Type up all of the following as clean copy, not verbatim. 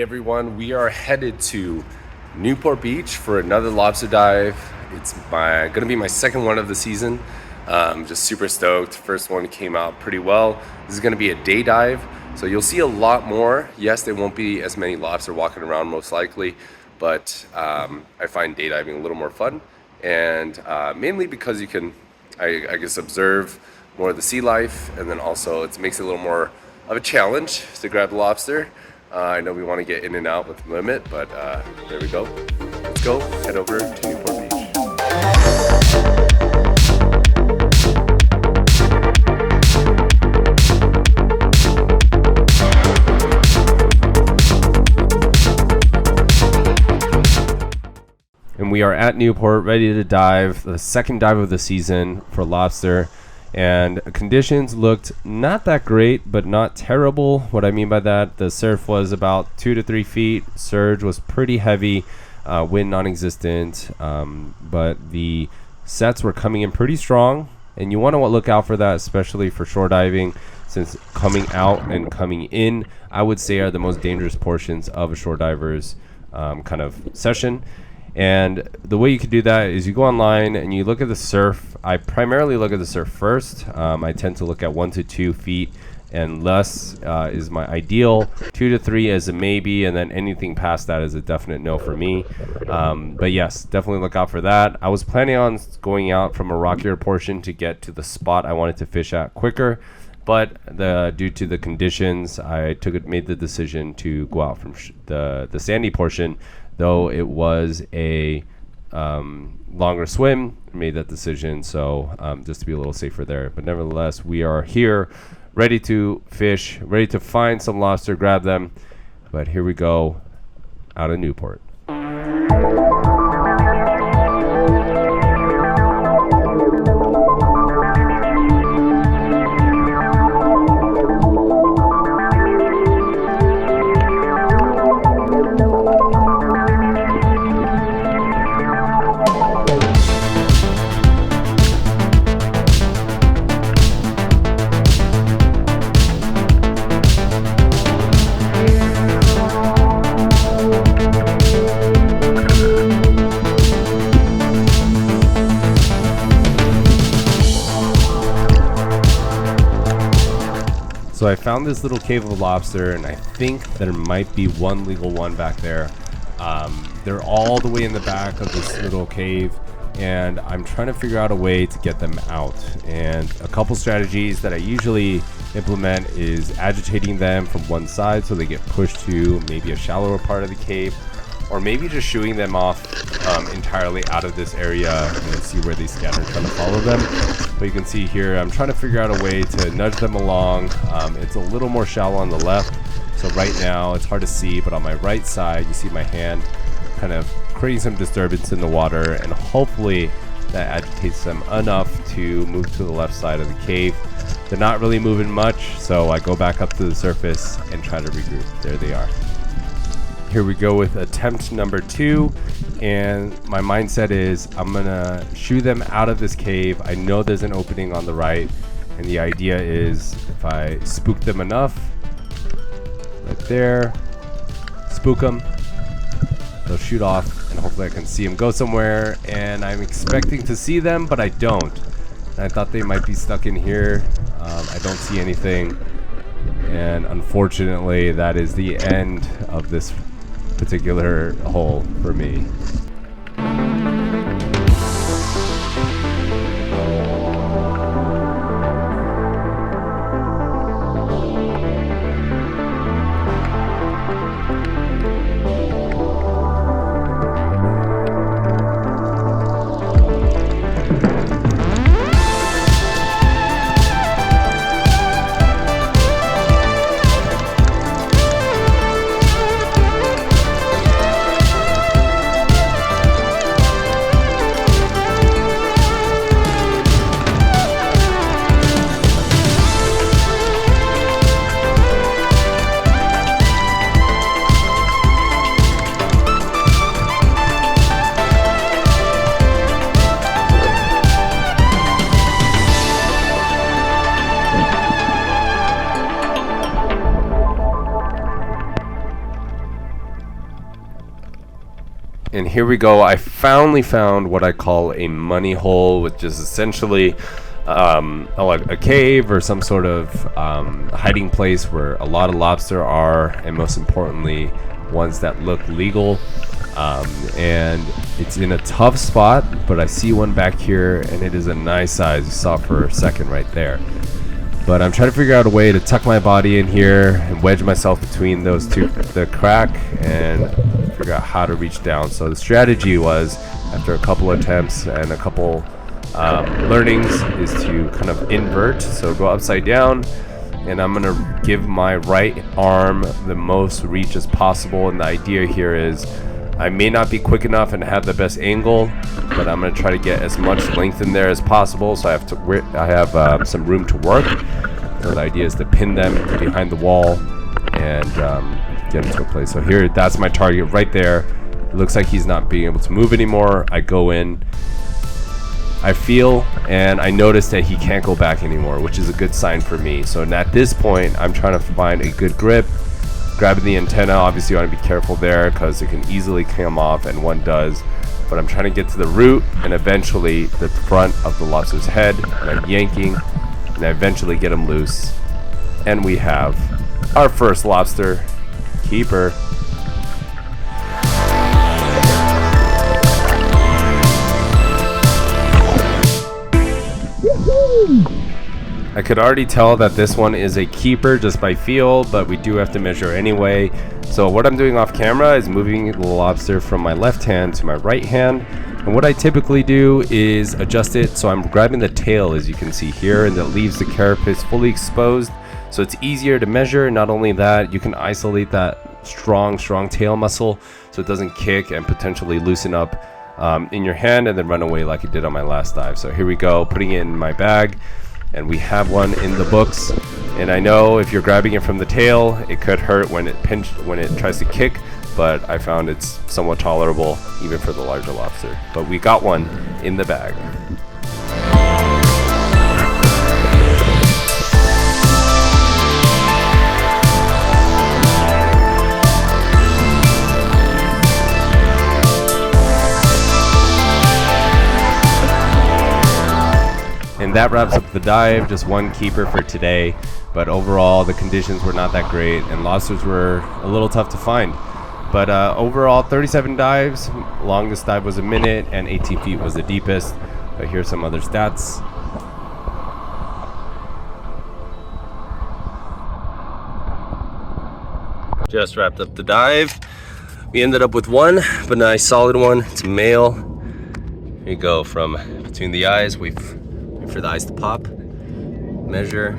everyone, we are headed to Newport Beach for another lobster dive. It's gonna be my second one of the season. Just super stoked. First one came out pretty well. This is gonna be a day dive, so you'll see a lot more. Yes, there won't be as many lobster walking around most likely, but I find day diving a little more fun, and mainly because you can, I guess, observe more of the sea life, and then also it makes it a little more of a challenge to grab the lobster. I know we want to get in and out with the limit, but there we go. Let's go head over to Newport Beach. And we are at Newport, ready to dive, the second dive of the season for lobster. And conditions looked not that great, but not terrible. What I mean by that, the surf was about 2 to 3 feet. Surge was pretty heavy, wind non-existent, but the sets were coming in pretty strong. And you want to look out for that, especially for shore diving, since coming out and coming in, I would say, are the most dangerous portions of a shore diver's kind of session. And the way you can do that is you go online and you look at the surf. I primarily look at the surf first. I tend to look at 1 to 2 feet and less is my ideal. 2 to 3 is a maybe, and then anything past that is a definite no for me. But yes, definitely look out for that. I was planning on going out from a rockier portion to get to the spot I wanted to fish at quicker, but due to the conditions, I made the decision to go out from the sandy portion. Though it was a longer swim, made that decision, so just to be a little safer there. But nevertheless, we are here, ready to fish, ready to find some lobster, grab them. But here we go, out of Newport. So I found this little cave of lobster, and I think there might be one legal one back there. They're all the way in the back of this little cave, and I'm trying to figure out a way to get them out. And a couple strategies that I usually implement is agitating them from one side so they get pushed to maybe a shallower part of the cave, or maybe just shooing them off entirely out of this area and see where they scatter and try to follow them. But you can see here, I'm trying to figure out a way to nudge them along. It's a little more shallow on the left, so right now it's hard to see, but on my right side, you see my hand kind of creating some disturbance in the water, and hopefully that agitates them enough to move to the left side of the cave. They're not really moving much, so I go back up to the surface and try to regroup. There they are. Here we go with attempt number 2, and my mindset is I'm gonna shoo them out of this cave. I know there's an opening on the right, and the idea is if I spook them enough, right there, spook them, they'll shoot off, and hopefully I can see them go somewhere. And I'm expecting to see them, but I don't. And I thought they might be stuck in here. I don't see anything, and unfortunately that is the end of this particular hole for me. And here we go. I finally found what I call a money hole, which is essentially a cave or some sort of hiding place where a lot of lobster are, and most importantly, ones that look legal. And it's in a tough spot, but I see one back here, and it is a nice size. You saw for a second right there. But I'm trying to figure out a way to tuck my body in here and wedge myself between those two, the crack, and figure out how to reach down. So the strategy was, after a couple attempts and a couple learnings, is to kind of invert, so go upside down, and I'm gonna give my right arm the most reach as possible. And the idea here is, I may not be quick enough and have the best angle, but I'm gonna try to get as much length in there as possible. So I have some room to work. So the idea is to pin them behind the wall and get into a place. So here, that's my target right there. It looks like he's not being able to move anymore. I go in, I feel, and I notice that he can't go back anymore, which is a good sign for me. So at this point, I'm trying to find a good grip. Grabbing the antenna, obviously you want to be careful there because it can easily come off, and one does. But I'm trying to get to the root and eventually the front of the lobster's head, and I'm yanking, and I eventually get him loose. And we have our first lobster keeper. I could already tell that this one is a keeper just by feel, but we do have to measure anyway. So what I'm doing off camera is moving the lobster from my left hand to my right hand. And what I typically do is adjust it so I'm grabbing the tail, as you can see here, and that leaves the carapace fully exposed. So it's easier to measure. Not only that, you can isolate that strong tail muscle so it doesn't kick and potentially loosen up in your hand and then run away like it did on my last dive. So here we go, putting it in my bag. And we have one in the books, and I know if you're grabbing it from the tail, it could hurt when it tries to kick, but I found it's somewhat tolerable even for the larger lobster. But we got one in the bag. And that wraps up the dive. Just one keeper for today, but overall the conditions were not that great and lobsters were a little tough to find. But overall 37 dives, longest dive was a minute and 18 feet was the deepest. But here's some other stats. Just wrapped up the dive. We ended up with one, but a nice solid one. It's a male. Here you go, from between the eyes. Wait for the eyes to pop. Measure.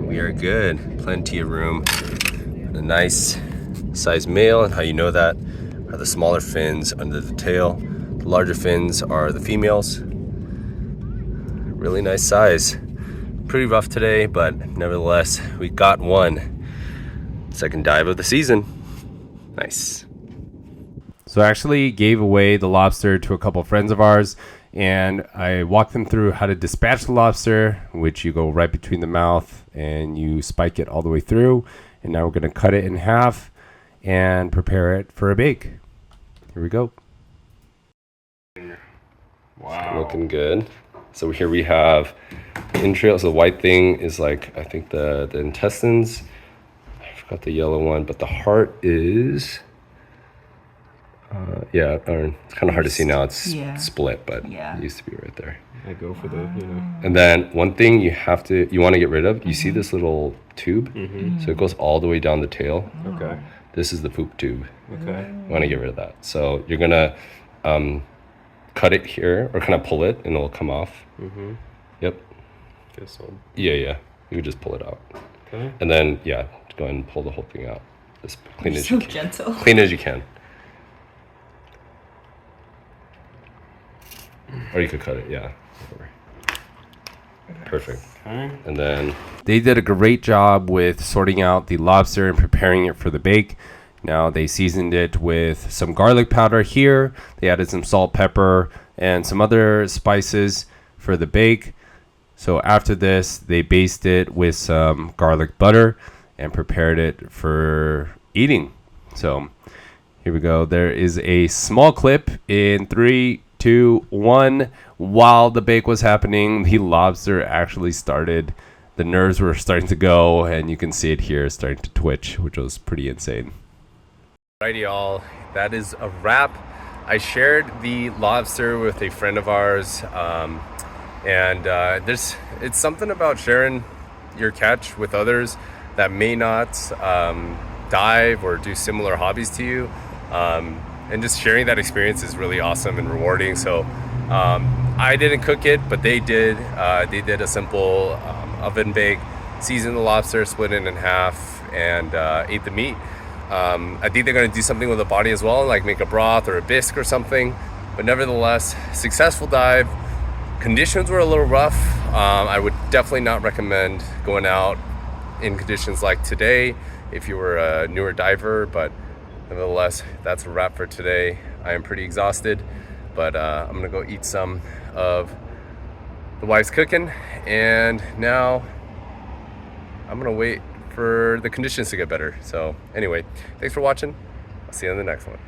We are good. Plenty of room. A nice size male, and how you know that are the smaller fins under the tail. The larger fins are the females. Really nice size. Pretty rough today, but nevertheless, we got one. Second dive of the season. Nice. So I actually gave away the lobster to a couple of friends of ours, and I walked them through how to dispatch the lobster, which you go right between the mouth and you spike it all the way through. And now we're going to cut it in half and prepare it for a bake. Here we go. Wow. Looking good. So here we have entrails. The white thing is like, I think the intestines. I forgot the yellow one, but the heart is... it's kind of hard to see now. It's split, but it used to be right there. I go for the, And then one thing you want to get rid of, you see this little tube? So it goes all the way down the tail. Okay. This is the poop tube. Okay. You want to get rid of that. So you're going to cut it here, or kind of pull it, and it'll come off. Yep. This one. Yeah. You can just pull it out. Okay. And then, go ahead and pull the whole thing out. As clean as you can. Gentle. Clean as you can. Or you could cut it, whatever. Perfect. Okay. And then they did a great job with sorting out the lobster and preparing it for the bake. Now they seasoned it with some garlic powder here. They added some salt, pepper, and some other spices for the bake. So after this, they basted it with some garlic butter and prepared it for eating. So Here we go. There is a small clip in 3, 2, 1. While the bake was happening, the lobster actually started. The nerves were starting to go, and you can see it here starting to twitch, which was pretty insane. Alrighty, y'all. That is a wrap. I shared the lobster with a friend of ours, and it's something about sharing your catch with others that may not dive or do similar hobbies to you, and just sharing that experience is really awesome and rewarding. So I didn't cook it, but they did. They did a simple oven bake, seasoned the lobster, split it in half, and ate the meat. I think they're going to do something with the body as well, like make a broth or a bisque or something. But nevertheless, successful dive. Conditions were a little rough. I would definitely not recommend going out in conditions like today if you were a newer diver. But nevertheless, that's a wrap for today. I am pretty exhausted, but I'm going to go eat some of the wife's cooking. And now I'm going to wait for the conditions to get better. So anyway, thanks for watching. I'll see you on the next one.